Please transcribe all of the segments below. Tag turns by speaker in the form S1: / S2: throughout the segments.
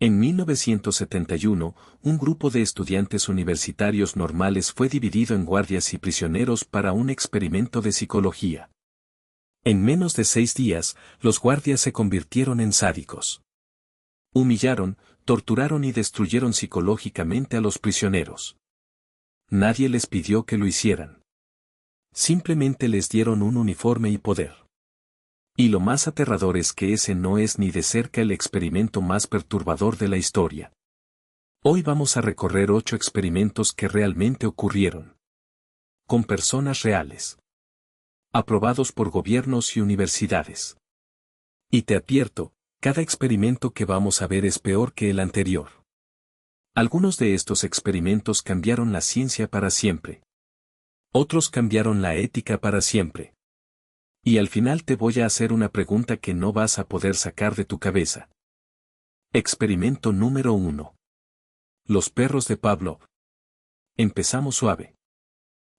S1: En 1971, un grupo de estudiantes universitarios normales fue dividido en guardias y prisioneros para un experimento de psicología. En menos de 6 días, los guardias se convirtieron en sádicos. Humillaron, torturaron y destruyeron psicológicamente a los prisioneros. Nadie les pidió que lo hicieran. Simplemente les dieron un uniforme y poder. Y lo más aterrador es que ese no es ni de cerca el experimento más perturbador de la historia. Hoy vamos a recorrer 8 experimentos que realmente ocurrieron. Con personas reales. Aprobados por gobiernos y universidades. Y te advierto, cada experimento que vamos a ver es peor que el anterior. Algunos de estos experimentos cambiaron la ciencia para siempre. Otros cambiaron la ética para siempre. Y al final te voy a hacer una pregunta que no vas a poder sacar de tu cabeza. Experimento número 1. Los perros de Pavlov. Empezamos suave.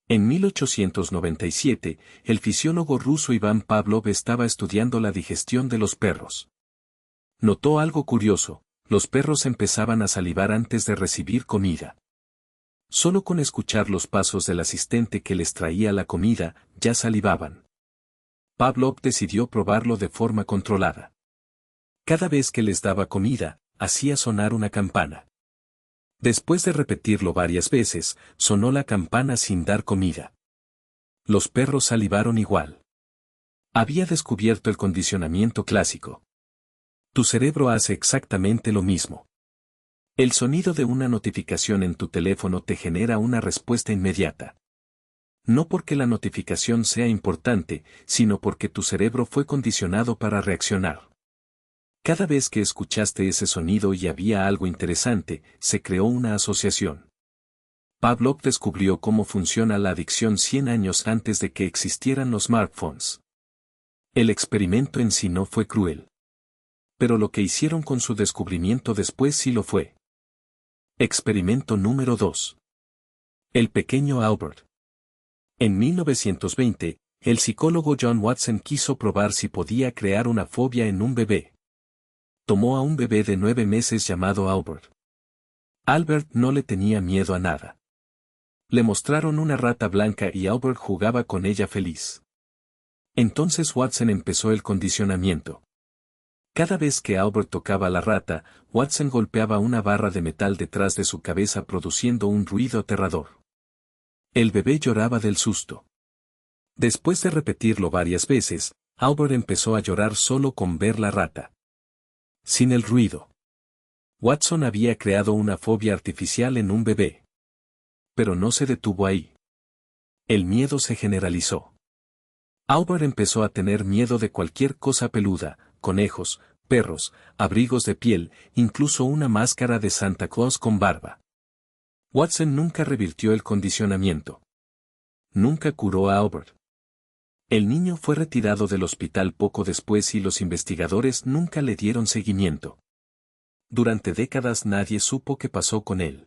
S1: En 1897, el fisiólogo ruso Iván Pavlov estaba estudiando la digestión de los perros. Notó algo curioso, los perros empezaban a salivar antes de recibir comida. Solo con escuchar los pasos del asistente que les traía la comida, ya salivaban. Pavlov decidió probarlo de forma controlada. Cada vez que les daba comida, hacía sonar una campana. Después de repetirlo varias veces, sonó la campana sin dar comida. Los perros salivaron igual. Había descubierto el condicionamiento clásico. Tu cerebro hace exactamente lo mismo. El sonido de una notificación en tu teléfono te genera una respuesta inmediata. No porque la notificación sea importante, sino porque tu cerebro fue condicionado para reaccionar. Cada vez que escuchaste ese sonido y había algo interesante, se creó una asociación. Pavlov descubrió cómo funciona la adicción 100 años antes de que existieran los smartphones. El experimento en sí no fue cruel. Pero lo que hicieron con su descubrimiento después sí lo fue. Experimento número 2. El pequeño Albert. En 1920, el psicólogo John Watson quiso probar si podía crear una fobia en un bebé. Tomó a un bebé de 9 meses llamado Albert. Albert no le tenía miedo a nada. Le mostraron una rata blanca y Albert jugaba con ella feliz. Entonces Watson empezó el condicionamiento. Cada vez que Albert tocaba la rata, Watson golpeaba una barra de metal detrás de su cabeza produciendo un ruido aterrador. El bebé lloraba del susto. Después de repetirlo varias veces, Albert empezó a llorar solo con ver la rata. Sin el ruido. Watson había creado una fobia artificial en un bebé. Pero no se detuvo ahí. El miedo se generalizó. Albert empezó a tener miedo de cualquier cosa peluda, conejos, perros, abrigos de piel, incluso una máscara de Santa Claus con barba. Watson nunca revirtió el condicionamiento. Nunca curó a Albert. El niño fue retirado del hospital poco después y los investigadores nunca le dieron seguimiento. Durante décadas nadie supo qué pasó con él.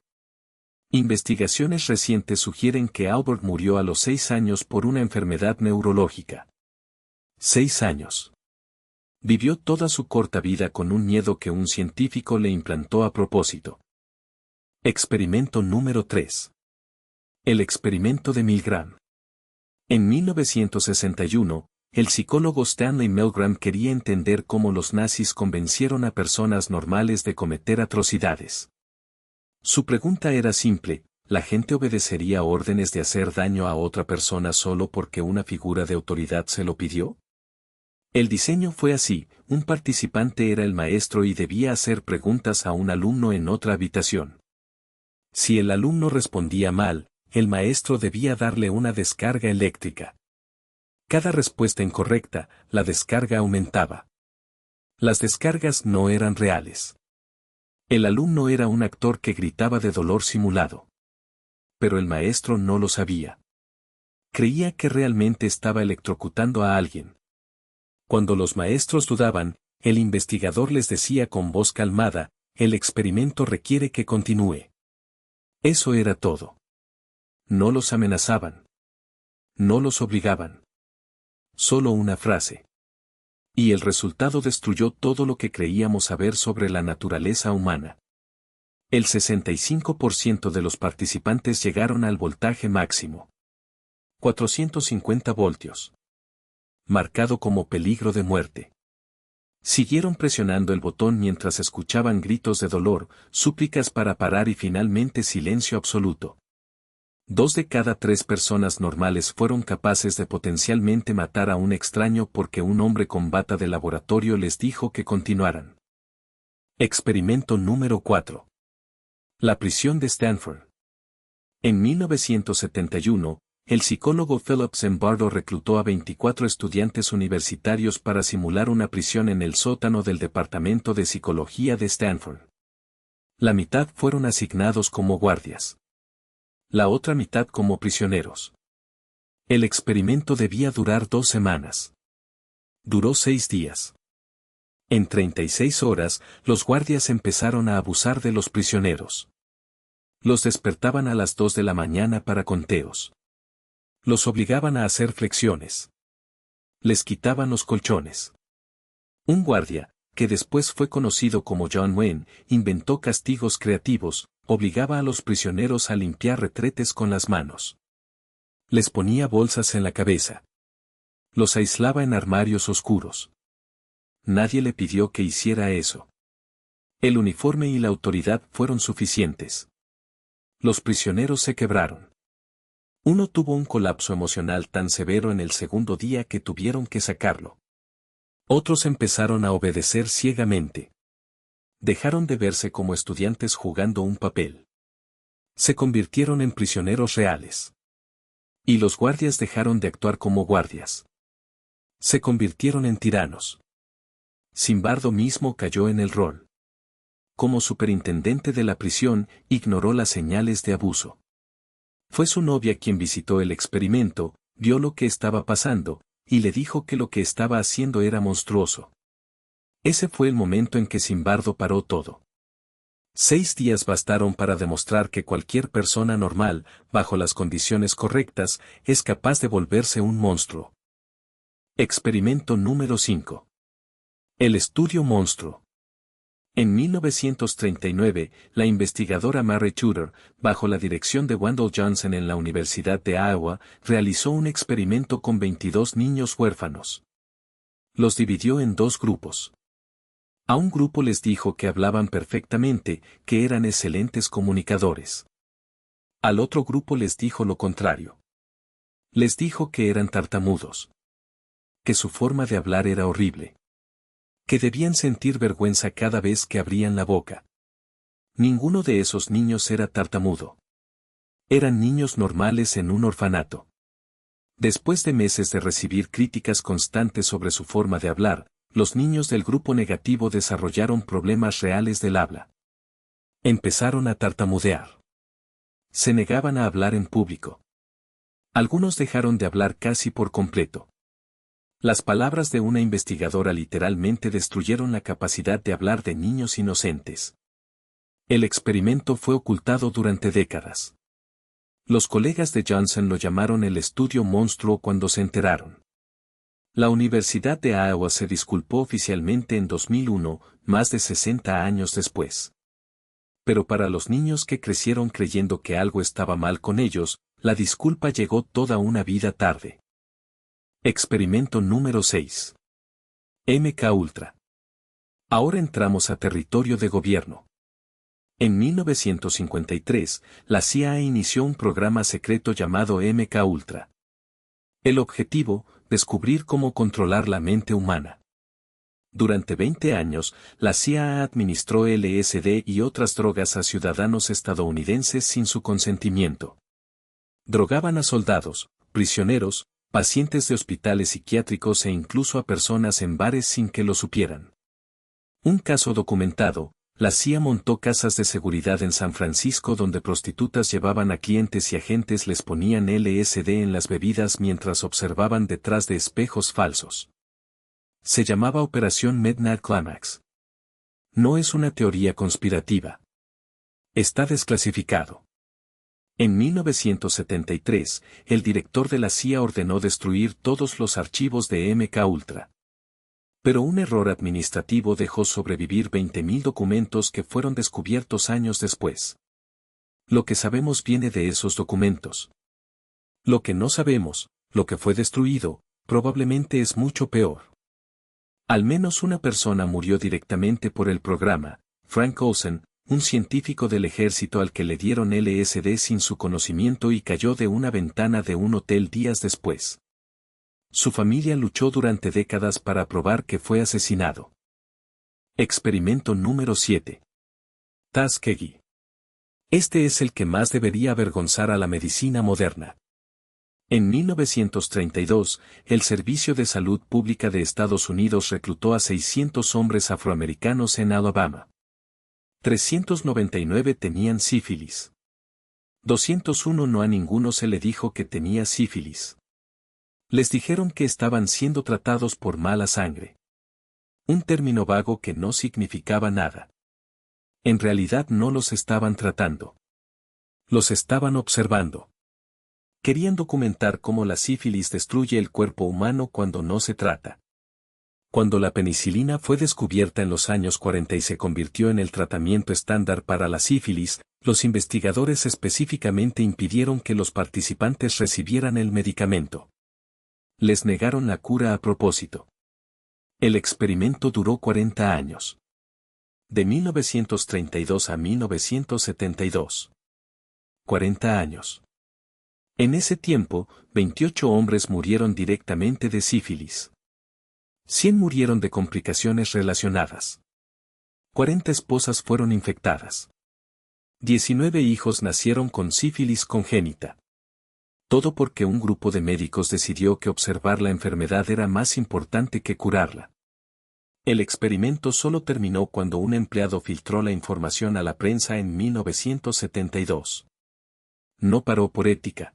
S1: Investigaciones recientes sugieren que Albert murió a los 6 años por una enfermedad neurológica. 6 años. Vivió toda su corta vida con un miedo que un científico le implantó a propósito. Experimento número 3. El experimento de Milgram. En 1961, el psicólogo Stanley Milgram quería entender cómo los nazis convencieron a personas normales de cometer atrocidades. Su pregunta era simple: ¿la gente obedecería órdenes de hacer daño a otra persona solo porque una figura de autoridad se lo pidió? El diseño fue así: un participante era el maestro y debía hacer preguntas a un alumno en otra habitación. Si el alumno respondía mal, el maestro debía darle una descarga eléctrica. Cada respuesta incorrecta, la descarga aumentaba. Las descargas no eran reales. El alumno era un actor que gritaba de dolor simulado. Pero el maestro no lo sabía. Creía que realmente estaba electrocutando a alguien. Cuando los maestros dudaban, el investigador les decía con voz calmada: el experimento requiere que continúe. Eso era todo. No los amenazaban. No los obligaban. Solo una frase. Y el resultado destruyó todo lo que creíamos saber sobre la naturaleza humana. El 65% de los participantes llegaron al voltaje máximo. 450 voltios. Marcado como peligro de muerte. Siguieron presionando el botón mientras escuchaban gritos de dolor, súplicas para parar y finalmente silencio absoluto. 2 de cada 3 personas normales fueron capaces de potencialmente matar a un extraño porque un hombre con bata de laboratorio les dijo que continuaran. Experimento número 4. La prisión de Stanford. En 1971, el psicólogo Philip Zimbardo reclutó a 24 estudiantes universitarios para simular una prisión en el sótano del Departamento de Psicología de Stanford. La mitad fueron asignados como guardias. La otra mitad como prisioneros. El experimento debía durar 2 semanas. Duró 6 días. En 36 horas, los guardias empezaron a abusar de los prisioneros. Los despertaban a las 2 de la mañana para conteos. Los obligaban a hacer flexiones. Les quitaban los colchones. Un guardia, que después fue conocido como John Wayne, inventó castigos creativos, obligaba a los prisioneros a limpiar retretes con las manos. Les ponía bolsas en la cabeza. Los aislaba en armarios oscuros. Nadie le pidió que hiciera eso. El uniforme y la autoridad fueron suficientes. Los prisioneros se quebraron. Uno tuvo un colapso emocional tan severo en el segundo día que tuvieron que sacarlo. Otros empezaron a obedecer ciegamente. Dejaron de verse como estudiantes jugando un papel. Se convirtieron en prisioneros reales. Y los guardias dejaron de actuar como guardias. Se convirtieron en tiranos. Zimbardo mismo cayó en el rol. Como superintendente de la prisión, ignoró las señales de abuso. Fue su novia quien visitó el experimento, vio lo que estaba pasando, y le dijo que lo que estaba haciendo era monstruoso. Ese fue el momento en que Zimbardo paró todo. 6 días bastaron para demostrar que cualquier persona normal, bajo las condiciones correctas, es capaz de volverse un monstruo. Experimento número 5. El estudio monstruo. En 1939, la investigadora Mary Tudor, bajo la dirección de Wendell Johnson en la Universidad de Iowa, realizó un experimento con 22 niños huérfanos. Los dividió en 2 grupos. A un grupo les dijo que hablaban perfectamente, que eran excelentes comunicadores. Al otro grupo les dijo lo contrario. Les dijo que eran tartamudos. Que su forma de hablar era horrible. Que debían sentir vergüenza cada vez que abrían la boca. Ninguno de esos niños era tartamudo. Eran niños normales en un orfanato. Después de meses de recibir críticas constantes sobre su forma de hablar, los niños del grupo negativo desarrollaron problemas reales del habla. Empezaron a tartamudear. Se negaban a hablar en público. Algunos dejaron de hablar casi por completo. Las palabras de una investigadora literalmente destruyeron la capacidad de hablar de niños inocentes. El experimento fue ocultado durante décadas. Los colegas de Johnson lo llamaron el estudio monstruo cuando se enteraron. La Universidad de Iowa se disculpó oficialmente en 2001, más de 60 años después. Pero para los niños que crecieron creyendo que algo estaba mal con ellos, la disculpa llegó toda una vida tarde. Experimento número 6. MK Ultra. Ahora entramos a territorio de gobierno. En 1953, la CIA inició un programa secreto llamado MK Ultra. El objetivo, descubrir cómo controlar la mente humana. Durante 20 años, la CIA administró LSD y otras drogas a ciudadanos estadounidenses sin su consentimiento. Drogaban a soldados, prisioneros, pacientes de hospitales psiquiátricos e incluso a personas en bares sin que lo supieran. Un caso documentado, la CIA montó casas de seguridad en San Francisco donde prostitutas llevaban a clientes y agentes les ponían LSD en las bebidas mientras observaban detrás de espejos falsos. Se llamaba Operación Midnight Climax. No es una teoría conspirativa. Está desclasificado. En 1973, el director de la CIA ordenó destruir todos los archivos de MK Ultra. Pero un error administrativo dejó sobrevivir 20.000 documentos que fueron descubiertos años después. Lo que sabemos viene de esos documentos. Lo que no sabemos, lo que fue destruido, probablemente es mucho peor. Al menos una persona murió directamente por el programa, Frank Olsen, un científico del ejército al que le dieron LSD sin su conocimiento y cayó de una ventana de un hotel días después. Su familia luchó durante décadas para probar que fue asesinado. Experimento número 7. Tuskegee. Este es el que más debería avergonzar a la medicina moderna. En 1932, el Servicio de Salud Pública de Estados Unidos reclutó a 600 hombres afroamericanos en Alabama. 399 tenían sífilis. 201 no, a ninguno se le dijo que tenía sífilis. Les dijeron que estaban siendo tratados por mala sangre. Un término vago que no significaba nada. En realidad no los estaban tratando. Los estaban observando. Querían documentar cómo la sífilis destruye el cuerpo humano cuando no se trata. Cuando la penicilina fue descubierta en los años 40 y se convirtió en el tratamiento estándar para la sífilis, los investigadores específicamente impidieron que los participantes recibieran el medicamento. Les negaron la cura a propósito. El experimento duró 40 años. De 1932 a 1972. 40 años. En ese tiempo, 28 hombres murieron directamente de sífilis. 100 murieron de complicaciones relacionadas. 40 esposas fueron infectadas. 19 hijos nacieron con sífilis congénita. Todo porque un grupo de médicos decidió que observar la enfermedad era más importante que curarla. El experimento solo terminó cuando un empleado filtró la información a la prensa en 1972. No paró por ética.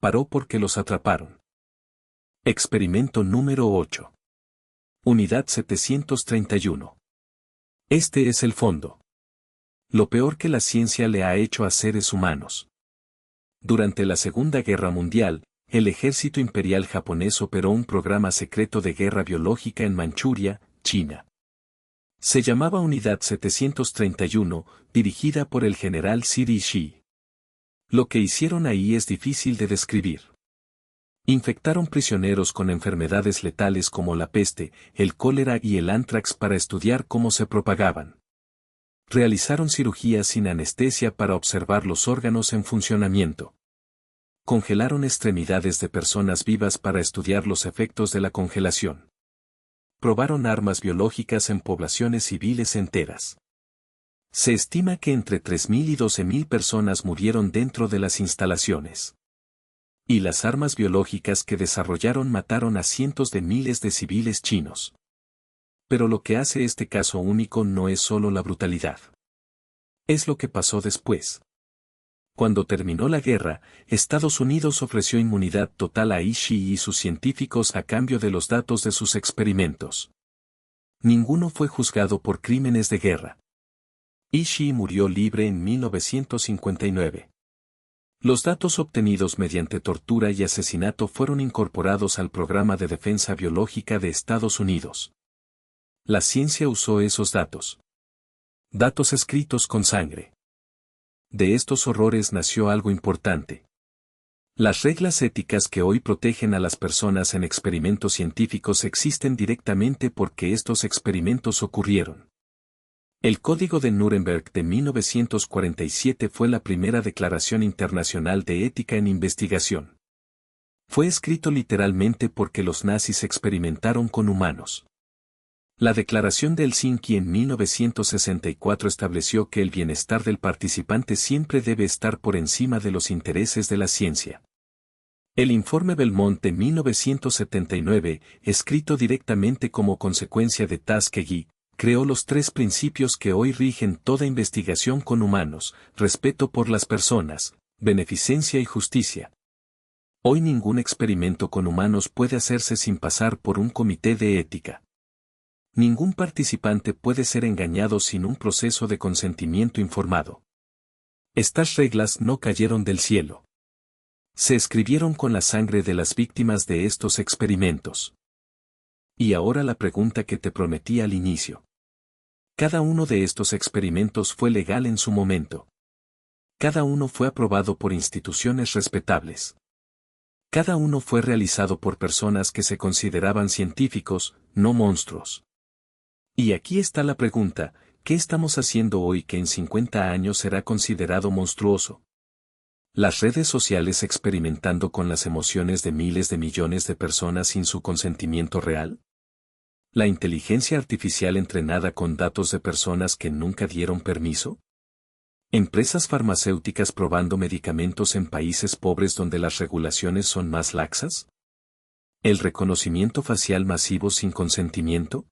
S1: Paró porque los atraparon. Experimento número 8. Unidad 731. Este es el fondo. Lo peor que la ciencia le ha hecho a seres humanos. Durante la Segunda Guerra Mundial, el ejército imperial japonés operó un programa secreto de guerra biológica en Manchuria, China. Se llamaba Unidad 731, dirigida por el general Siri Shi. Lo que hicieron ahí es difícil de describir. Infectaron prisioneros con enfermedades letales como la peste, el cólera y el antrax para estudiar cómo se propagaban. Realizaron cirugías sin anestesia para observar los órganos en funcionamiento. Congelaron extremidades de personas vivas para estudiar los efectos de la congelación. Probaron armas biológicas en poblaciones civiles enteras. Se estima que entre 3.000 y 12.000 personas murieron dentro de las instalaciones. Y las armas biológicas que desarrollaron mataron a cientos de miles de civiles chinos. Pero lo que hace este caso único no es solo la brutalidad. Es lo que pasó después. Cuando terminó la guerra, Estados Unidos ofreció inmunidad total a Ishii y sus científicos a cambio de los datos de sus experimentos. Ninguno fue juzgado por crímenes de guerra. Ishii murió libre en 1959. Los datos obtenidos mediante tortura y asesinato fueron incorporados al Programa de Defensa Biológica de Estados Unidos. La ciencia usó esos datos. Datos escritos con sangre. De estos horrores nació algo importante. Las reglas éticas que hoy protegen a las personas en experimentos científicos existen directamente porque estos experimentos ocurrieron. El Código de Nuremberg de 1947 fue la primera declaración internacional de ética en investigación. Fue escrito literalmente porque los nazis experimentaron con humanos. La Declaración de Helsinki en 1964 estableció que el bienestar del participante siempre debe estar por encima de los intereses de la ciencia. El Informe Belmont de 1979, escrito directamente como consecuencia de Tuskegee, creó los 3 principios que hoy rigen toda investigación con humanos: respeto por las personas, beneficencia y justicia. Hoy ningún experimento con humanos puede hacerse sin pasar por un comité de ética. Ningún participante puede ser engañado sin un proceso de consentimiento informado. Estas reglas no cayeron del cielo. Se escribieron con la sangre de las víctimas de estos experimentos. Y ahora la pregunta que te prometí al inicio. Cada uno de estos experimentos fue legal en su momento. Cada uno fue aprobado por instituciones respetables. Cada uno fue realizado por personas que se consideraban científicos, no monstruos. Y aquí está la pregunta, ¿qué estamos haciendo hoy que en 50 años será considerado monstruoso? Las redes sociales experimentando con las emociones de miles de millones de personas sin su consentimiento real. ¿La inteligencia artificial entrenada con datos de personas que nunca dieron permiso? ¿Empresas farmacéuticas probando medicamentos en países pobres donde las regulaciones son más laxas? ¿El reconocimiento facial masivo sin consentimiento?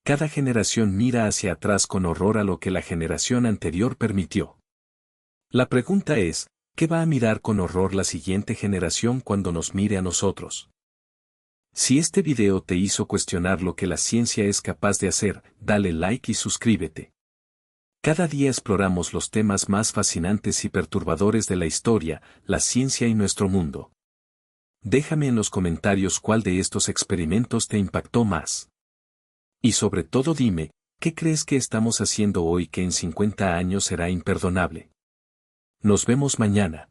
S1: Cada generación mira hacia atrás con horror a lo que la generación anterior permitió. La pregunta es, ¿qué va a mirar con horror la siguiente generación cuando nos mire a nosotros? Si este video te hizo cuestionar lo que la ciencia es capaz de hacer, dale like y suscríbete. Cada día exploramos los temas más fascinantes y perturbadores de la historia, la ciencia y nuestro mundo. Déjame en los comentarios cuál de estos experimentos te impactó más. Y sobre todo dime, ¿qué crees que estamos haciendo hoy que en 50 años será imperdonable? Nos vemos mañana.